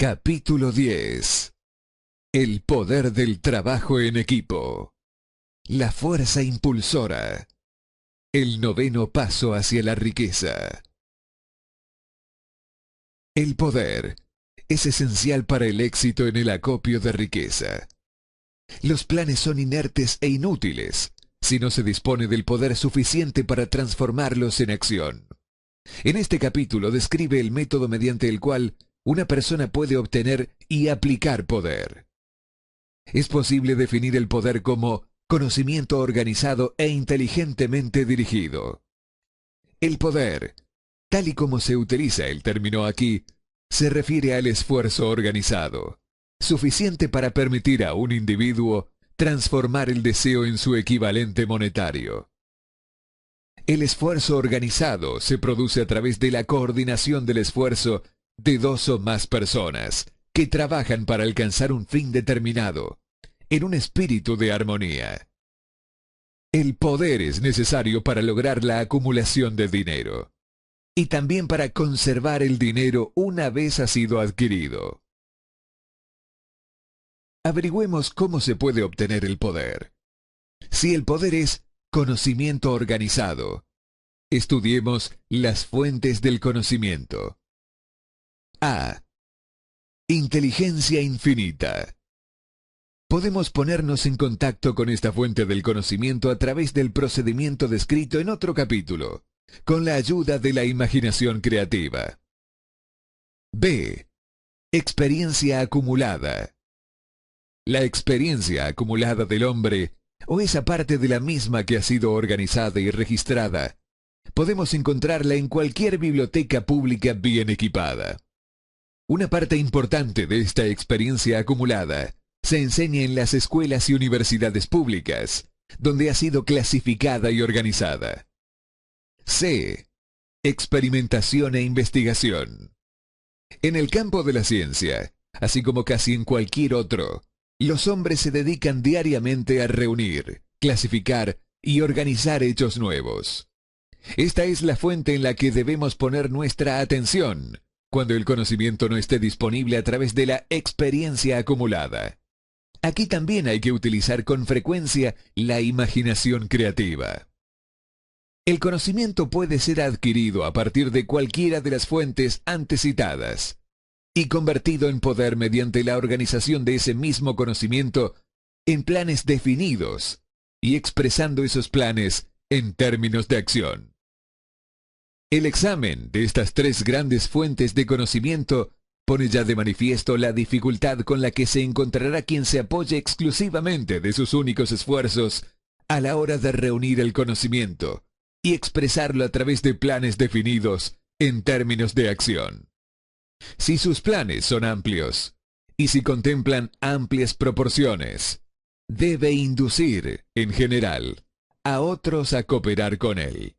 Capítulo 10. El poder del trabajo en equipo. La fuerza impulsora. El noveno paso hacia la riqueza. El poder es esencial para el éxito en el acopio de riqueza. Los planes son inertes e inútiles si no se dispone del poder suficiente para transformarlos en acción. En este capítulo describe el método mediante el cual una persona puede obtener y aplicar poder. Es posible definir el poder como conocimiento organizado e inteligentemente dirigido. El poder, tal y como se utiliza el término aquí, se refiere al esfuerzo organizado, suficiente para permitir a un individuo transformar el deseo en su equivalente monetario. El esfuerzo organizado se produce a través de la coordinación del esfuerzo de dos o más personas que trabajan para alcanzar un fin determinado, en un espíritu de armonía. El poder es necesario para lograr la acumulación de dinero, y también para conservar el dinero una vez ha sido adquirido. Averigüemos cómo se puede obtener el poder. Si el poder es conocimiento organizado, estudiemos las fuentes del conocimiento. A. Inteligencia infinita. Podemos ponernos en contacto con esta fuente del conocimiento a través del procedimiento descrito en otro capítulo, con la ayuda de la imaginación creativa. B. Experiencia acumulada. La experiencia acumulada del hombre, o esa parte de la misma que ha sido organizada y registrada, podemos encontrarla en cualquier biblioteca pública bien equipada. Una parte importante de esta experiencia acumulada se enseña en las escuelas y universidades públicas, donde ha sido clasificada y organizada. C. Experimentación e investigación. En el campo de la ciencia, así como casi en cualquier otro, los hombres se dedican diariamente a reunir, clasificar y organizar hechos nuevos. Esta es la fuente en la que debemos poner nuestra atención cuando el conocimiento no esté disponible a través de la experiencia acumulada. Aquí también hay que utilizar con frecuencia la imaginación creativa. El conocimiento puede ser adquirido a partir de cualquiera de las fuentes antes citadas y convertido en poder mediante la organización de ese mismo conocimiento en planes definidos y expresando esos planes en términos de acción. El examen de estas tres grandes fuentes de conocimiento pone ya de manifiesto la dificultad con la que se encontrará quien se apoye exclusivamente de sus únicos esfuerzos a la hora de reunir el conocimiento y expresarlo a través de planes definidos en términos de acción. Si sus planes son amplios y si contemplan amplias proporciones, debe inducir, en general, a otros a cooperar con él,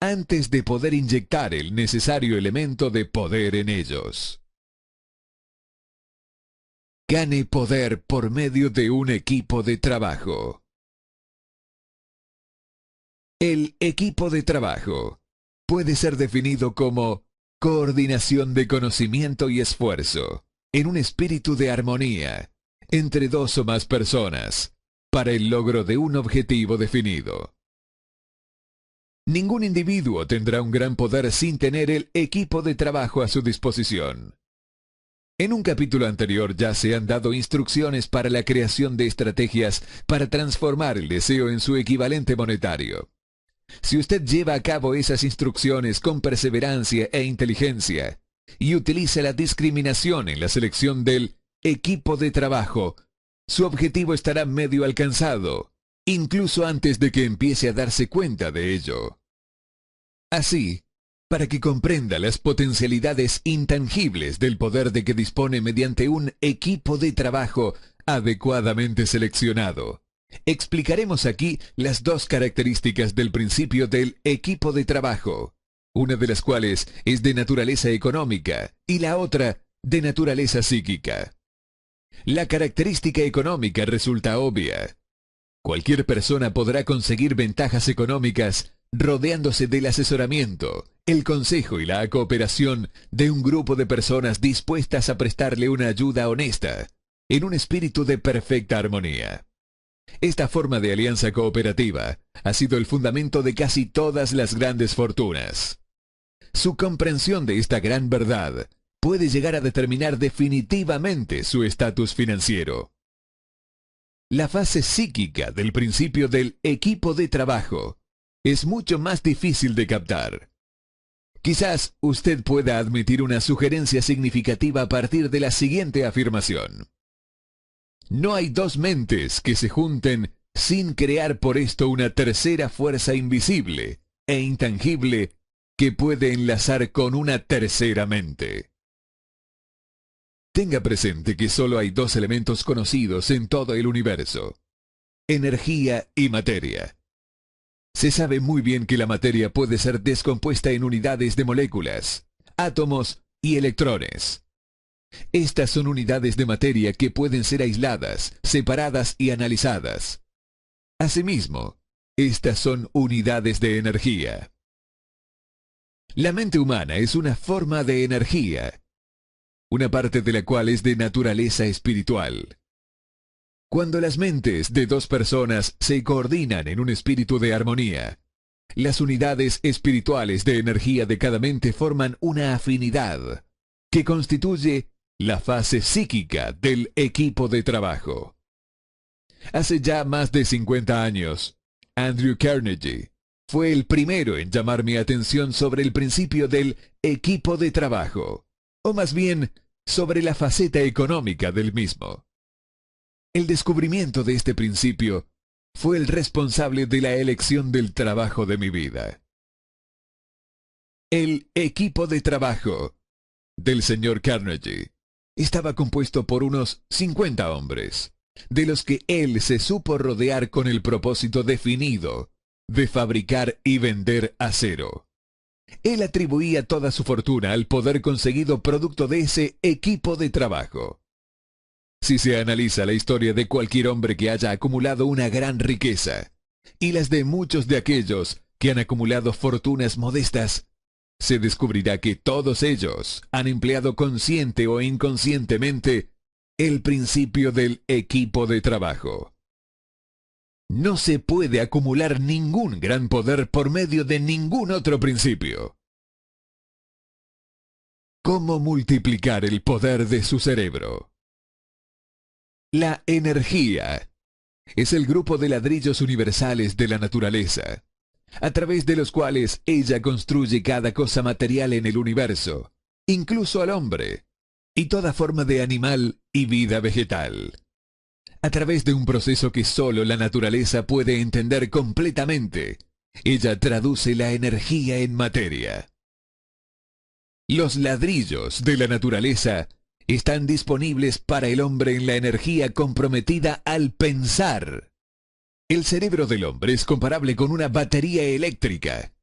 antes de poder inyectar el necesario elemento de poder en ellos. Gane poder por medio de un equipo de trabajo. El equipo de trabajo puede ser definido como coordinación de conocimiento y esfuerzo, en un espíritu de armonía, entre dos o más personas, para el logro de un objetivo definido. Ningún individuo tendrá un gran poder sin tener el equipo de trabajo a su disposición. En un capítulo anterior ya se han dado instrucciones para la creación de estrategias para transformar el deseo en su equivalente monetario. Si usted lleva a cabo esas instrucciones con perseverancia e inteligencia y utiliza la discriminación en la selección del equipo de trabajo, su objetivo estará medio alcanzado, incluso antes de que empiece a darse cuenta de ello. Así, para que comprenda las potencialidades intangibles del poder de que dispone mediante un equipo de trabajo adecuadamente seleccionado, explicaremos aquí las dos características del principio del equipo de trabajo, una de las cuales es de naturaleza económica y la otra de naturaleza psíquica. La característica económica resulta obvia. Cualquier persona podrá conseguir ventajas económicas rodeándose del asesoramiento, el consejo y la cooperación de un grupo de personas dispuestas a prestarle una ayuda honesta, en un espíritu de perfecta armonía. Esta forma de alianza cooperativa ha sido el fundamento de casi todas las grandes fortunas. Su comprensión de esta gran verdad puede llegar a determinar definitivamente su estatus financiero. La fase psíquica del principio del equipo de trabajo es mucho más difícil de captar. Quizás usted pueda admitir una sugerencia significativa a partir de la siguiente afirmación. No hay dos mentes que se junten sin crear por esto una tercera fuerza invisible e intangible que puede enlazar con una tercera mente. Tenga presente que solo hay dos elementos conocidos en todo el universo: energía y materia. Se sabe muy bien que la materia puede ser descompuesta en unidades de moléculas, átomos y electrones. Estas son unidades de materia que pueden ser aisladas, separadas y analizadas. Asimismo, estas son unidades de energía. La mente humana es una forma de energía, una parte de la cual es de naturaleza espiritual. Cuando las mentes de dos personas se coordinan en un espíritu de armonía, las unidades espirituales de energía de cada mente forman una afinidad que constituye la fase psíquica del equipo de trabajo. Hace ya más de 50 años, Andrew Carnegie fue el primero en llamar mi atención sobre el principio del equipo de trabajo, o más bien, sobre la faceta económica del mismo. El descubrimiento de este principio fue el responsable de la elección del trabajo de mi vida. El equipo de trabajo del señor Carnegie estaba compuesto por unos 50 hombres, de los que él se supo rodear con el propósito definido de fabricar y vender acero. Él atribuía toda su fortuna al poder conseguido producto de ese equipo de trabajo. Si se analiza la historia de cualquier hombre que haya acumulado una gran riqueza, y las de muchos de aquellos que han acumulado fortunas modestas, se descubrirá que todos ellos han empleado consciente o inconscientemente el principio del equipo de trabajo. No se puede acumular ningún gran poder por medio de ningún otro principio. ¿Cómo multiplicar el poder de su cerebro? La energía es el grupo de ladrillos universales de la naturaleza, a través de los cuales ella construye cada cosa material en el universo, incluso al hombre, y toda forma de animal y vida vegetal. A través de un proceso que solo la naturaleza puede entender completamente, ella traduce la energía en materia. Los ladrillos de la naturaleza están disponibles para el hombre en la energía comprometida al pensar. El cerebro del hombre es comparable con una batería eléctrica.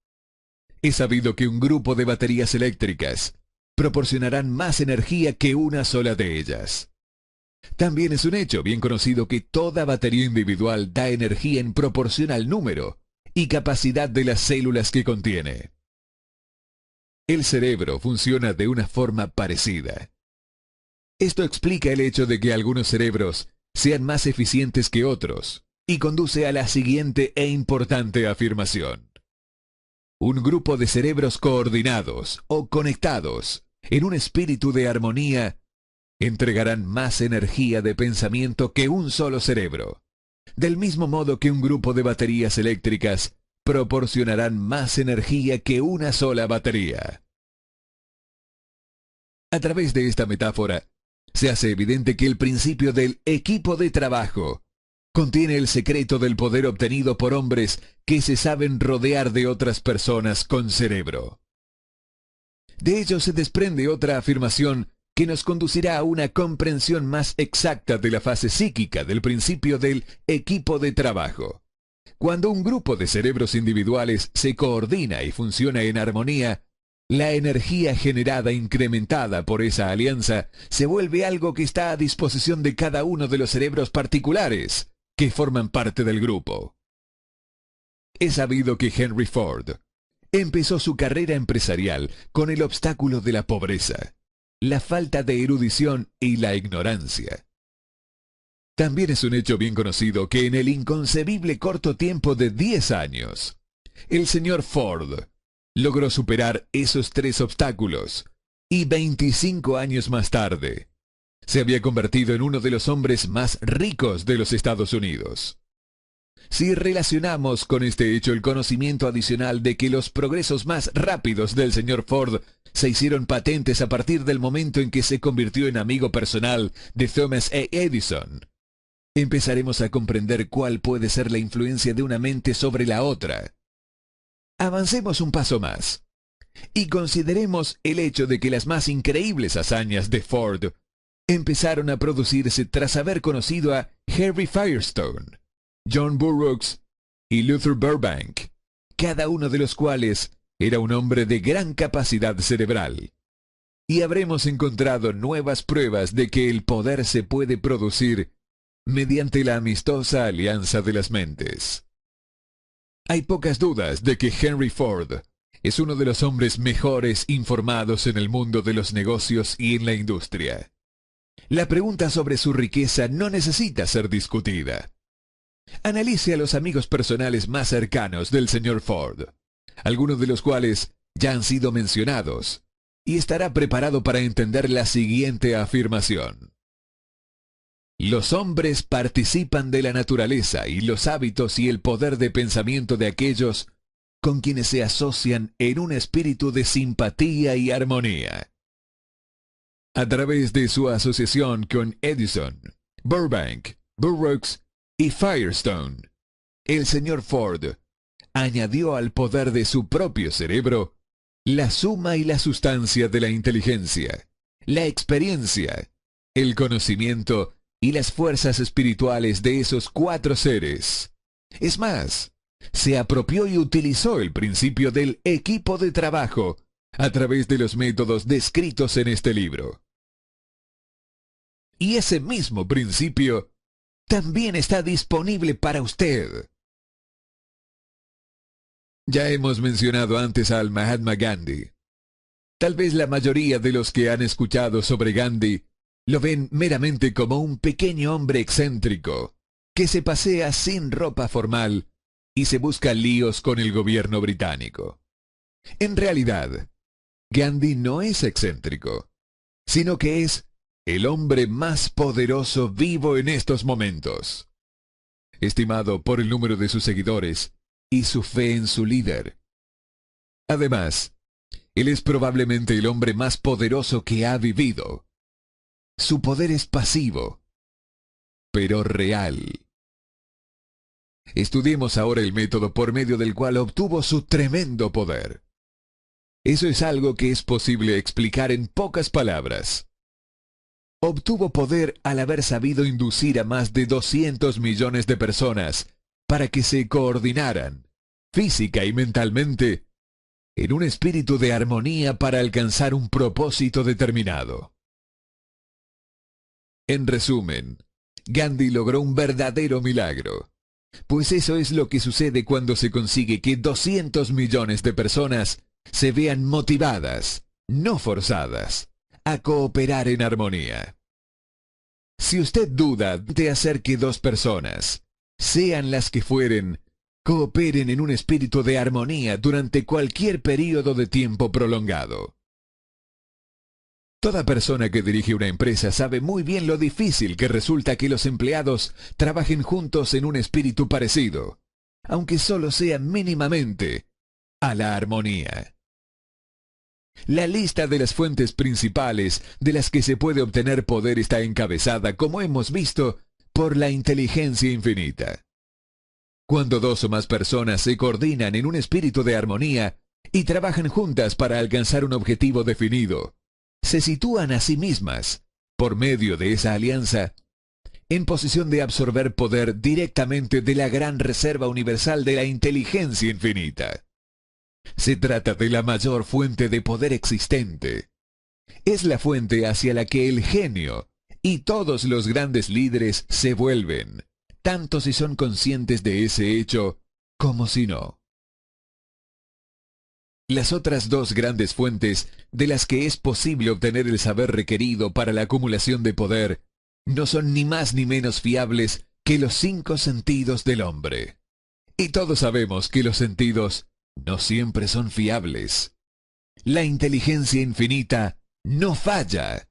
Es sabido que un grupo de baterías eléctricas proporcionarán más energía que una sola de ellas. También es un hecho bien conocido que toda batería individual da energía en proporción al número y capacidad de las células que contiene. El cerebro funciona de una forma parecida. Esto explica el hecho de que algunos cerebros sean más eficientes que otros y conduce a la siguiente e importante afirmación. Un grupo de cerebros coordinados o conectados en un espíritu de armonía entregarán más energía de pensamiento que un solo cerebro, del mismo modo que un grupo de baterías eléctricas proporcionarán más energía que una sola batería. A través de esta metáfora, se hace evidente que el principio del equipo de trabajo contiene el secreto del poder obtenido por hombres que se saben rodear de otras personas con cerebro. De ello se desprende otra afirmación que nos conducirá a una comprensión más exacta de la fase psíquica del principio del equipo de trabajo. Cuando un grupo de cerebros individuales se coordina y funciona en armonía, la energía generada incrementada por esa alianza se vuelve algo que está a disposición de cada uno de los cerebros particulares que forman parte del grupo. Es sabido que Henry Ford, empezó su carrera empresarial con el obstáculo de la pobreza, la falta de erudición y la ignorancia. También es un hecho bien conocido que en el inconcebible corto tiempo de 10 años, el señor Ford logró superar esos 3 obstáculos y 25 años más tarde se había convertido en uno de los hombres más ricos de los Estados Unidos. Si relacionamos con este hecho el conocimiento adicional de que los progresos más rápidos del señor Ford se hicieron patentes a partir del momento en que se convirtió en amigo personal de Thomas A. Edison, empezaremos a comprender cuál puede ser la influencia de una mente sobre la otra. Avancemos un paso más y consideremos el hecho de que las más increíbles hazañas de Ford empezaron a producirse tras haber conocido a Harry Firestone, John Burroughs y Luther Burbank, cada uno de los cuales era un hombre de gran capacidad cerebral. Y habremos encontrado nuevas pruebas de que el poder se puede producir mediante la amistosa alianza de las mentes. Hay pocas dudas de que Henry Ford es uno de los hombres mejores informados en el mundo de los negocios y en la industria. La pregunta sobre su riqueza no necesita ser discutida. Analice a los amigos personales más cercanos del señor Ford, algunos de los cuales ya han sido mencionados, y estará preparado para entender la siguiente afirmación. Los hombres participan de la naturaleza y los hábitos y el poder de pensamiento de aquellos con quienes se asocian en un espíritu de simpatía y armonía. A través de su asociación con Edison, Burbank, Burroughs y Firestone, el señor Ford añadió al poder de su propio cerebro la suma y la sustancia de la inteligencia, la experiencia, el conocimiento y las fuerzas espirituales de esos 4 seres. Es más, se apropió y utilizó el principio del equipo de trabajo a través de los métodos descritos en este libro. Y ese mismo principio también está disponible para usted. Ya hemos mencionado antes al Mahatma Gandhi. Tal vez la mayoría de los que han escuchado sobre Gandhi lo ven meramente como un pequeño hombre excéntrico que se pasea sin ropa formal y se busca líos con el gobierno británico. En realidad, Gandhi no es excéntrico, sino que es el hombre más poderoso vivo en estos momentos, estimado por el número de sus seguidores y su fe en su líder. Además, él es probablemente el hombre más poderoso que ha vivido. Su poder es pasivo, pero real. Estudiemos ahora el método por medio del cual obtuvo su tremendo poder. Eso es algo que es posible explicar en pocas palabras. Obtuvo poder al haber sabido inducir a más de 200 millones de personas para que se coordinaran, física y mentalmente, en un espíritu de armonía para alcanzar un propósito determinado. En resumen, Gandhi logró un verdadero milagro, pues eso es lo que sucede cuando se consigue que 200 millones de personas se vean motivadas, no forzadas, a cooperar en armonía. Si usted duda de hacer que 2 personas, sean las que fueren, cooperen en un espíritu de armonía durante cualquier período de tiempo prolongado. Toda persona que dirige una empresa sabe muy bien lo difícil que resulta que los empleados trabajen juntos en un espíritu parecido, aunque solo sea mínimamente, a la armonía. La lista de las fuentes principales de las que se puede obtener poder está encabezada, como hemos visto, por la inteligencia infinita. Cuando 2 o más personas se coordinan en un espíritu de armonía y trabajan juntas para alcanzar un objetivo definido, se sitúan a sí mismas, por medio de esa alianza, en posición de absorber poder directamente de la gran reserva universal de la inteligencia infinita. Se trata de la mayor fuente de poder existente. Es la fuente hacia la que el genio y todos los grandes líderes se vuelven, tanto si son conscientes de ese hecho como si no. Las otras dos grandes fuentes de las que es posible obtener el saber requerido para la acumulación de poder no son ni más ni menos fiables que los 5 sentidos del hombre. Y todos sabemos que los sentidos no siempre son fiables. La inteligencia infinita no falla.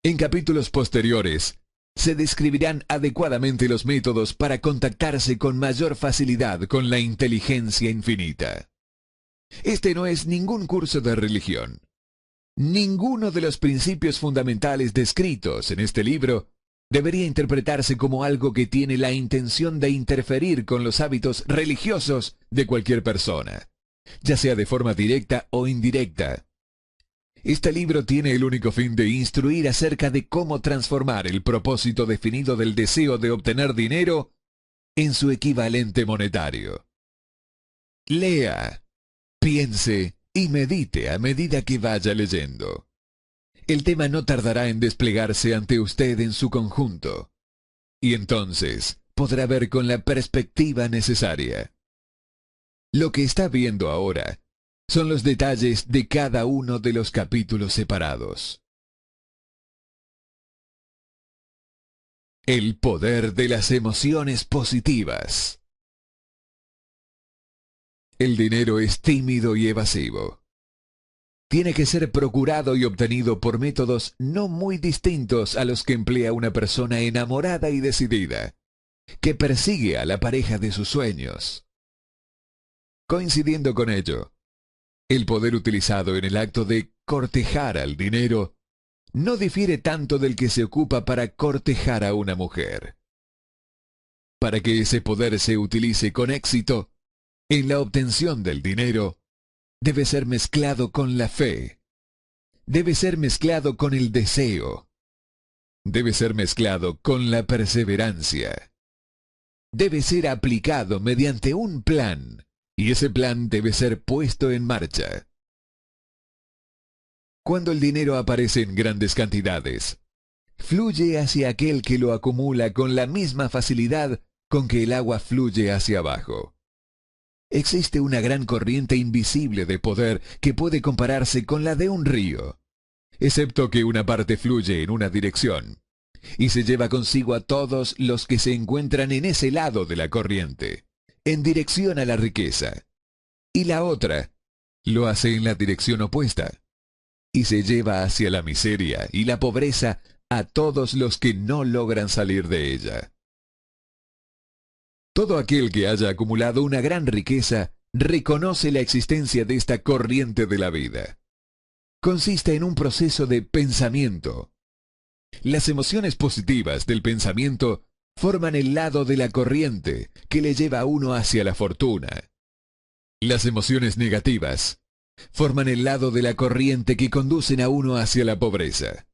En capítulos posteriores, se describirán adecuadamente los métodos para contactarse con mayor facilidad con la inteligencia infinita. Este no es ningún curso de religión. Ninguno de los principios fundamentales descritos en este libro debería interpretarse como algo que tiene la intención de interferir con los hábitos religiosos de cualquier persona, ya sea de forma directa o indirecta. Este libro tiene el único fin de instruir acerca de cómo transformar el propósito definido del deseo de obtener dinero en su equivalente monetario. Lea, piense y medite a medida que vaya leyendo. El tema no tardará en desplegarse ante usted en su conjunto, y entonces podrá ver con la perspectiva necesaria. Lo que está viendo ahora son los detalles de cada uno de los capítulos separados. El poder de las emociones positivas. El dinero es tímido y evasivo. Tiene que ser procurado y obtenido por métodos no muy distintos a los que emplea una persona enamorada y decidida, que persigue a la pareja de sus sueños. Coincidiendo con ello, el poder utilizado en el acto de cortejar al dinero no difiere tanto del que se ocupa para cortejar a una mujer. Para que ese poder se utilice con éxito, en la obtención del dinero, debe ser mezclado con la fe. Debe ser mezclado con el deseo. Debe ser mezclado con la perseverancia. Debe ser aplicado mediante un plan, y ese plan debe ser puesto en marcha. Cuando el dinero aparece en grandes cantidades, fluye hacia aquel que lo acumula con la misma facilidad con que el agua fluye hacia abajo. Existe una gran corriente invisible de poder que puede compararse con la de un río, excepto que una parte fluye en una dirección, y se lleva consigo a todos los que se encuentran en ese lado de la corriente, en dirección a la riqueza, y la otra lo hace en la dirección opuesta, y se lleva hacia la miseria y la pobreza a todos los que no logran salir de ella. Todo aquel que haya acumulado una gran riqueza reconoce la existencia de esta corriente de la vida. Consiste en un proceso de pensamiento. Las emociones positivas del pensamiento forman el lado de la corriente que le lleva a uno hacia la fortuna. Las emociones negativas forman el lado de la corriente que conducen a uno hacia la pobreza.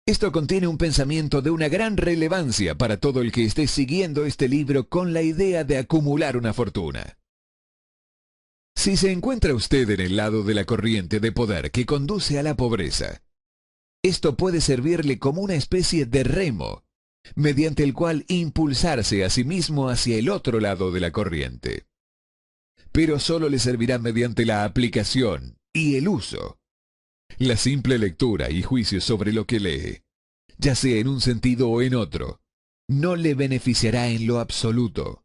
Esto contiene un pensamiento de una gran relevancia para todo el que esté siguiendo este libro con la idea de acumular una fortuna. Si se encuentra usted en el lado de la corriente de poder que conduce a la pobreza, esto puede servirle como una especie de remo, mediante el cual impulsarse a sí mismo hacia el otro lado de la corriente. Pero solo le servirá mediante la aplicación y el uso. La simple lectura y juicio sobre lo que lee, ya sea en un sentido o en otro, no le beneficiará en lo absoluto.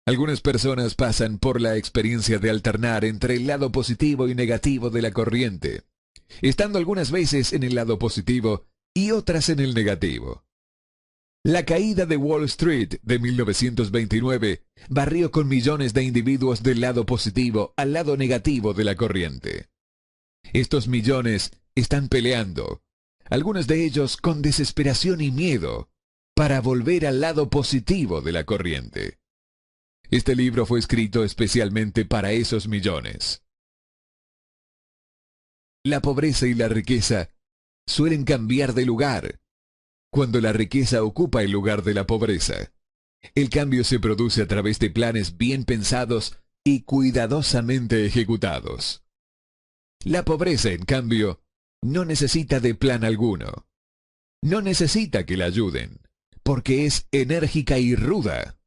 Algunas personas pasan por la experiencia de alternar entre el lado positivo y negativo de la corriente, estando algunas veces en el lado positivo y otras en el negativo. La caída de Wall Street de 1929 barrió con millones de individuos del lado positivo al lado negativo de la corriente. Estos millones están peleando, algunos de ellos con desesperación y miedo, para volver al lado positivo de la corriente. Este libro fue escrito especialmente para esos millones. La pobreza y la riqueza suelen cambiar de lugar cuando la riqueza ocupa el lugar de la pobreza. El cambio se produce a través de planes bien pensados y cuidadosamente ejecutados. La pobreza, en cambio, no necesita de plan alguno. No necesita que la ayuden, porque es enérgica y ruda.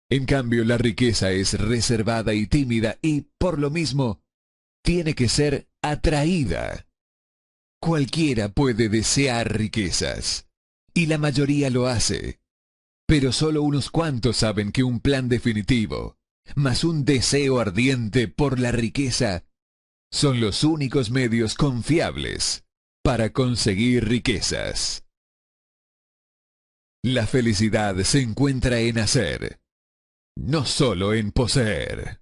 En cambio, la riqueza es reservada y tímida y, por lo mismo, tiene que ser atraída. Cualquiera puede desear riquezas, y la mayoría lo hace, pero solo unos cuantos saben que un plan definitivo, más un deseo ardiente por la riqueza, son los únicos medios confiables para conseguir riquezas. La felicidad se encuentra en hacer, no solo en poseer.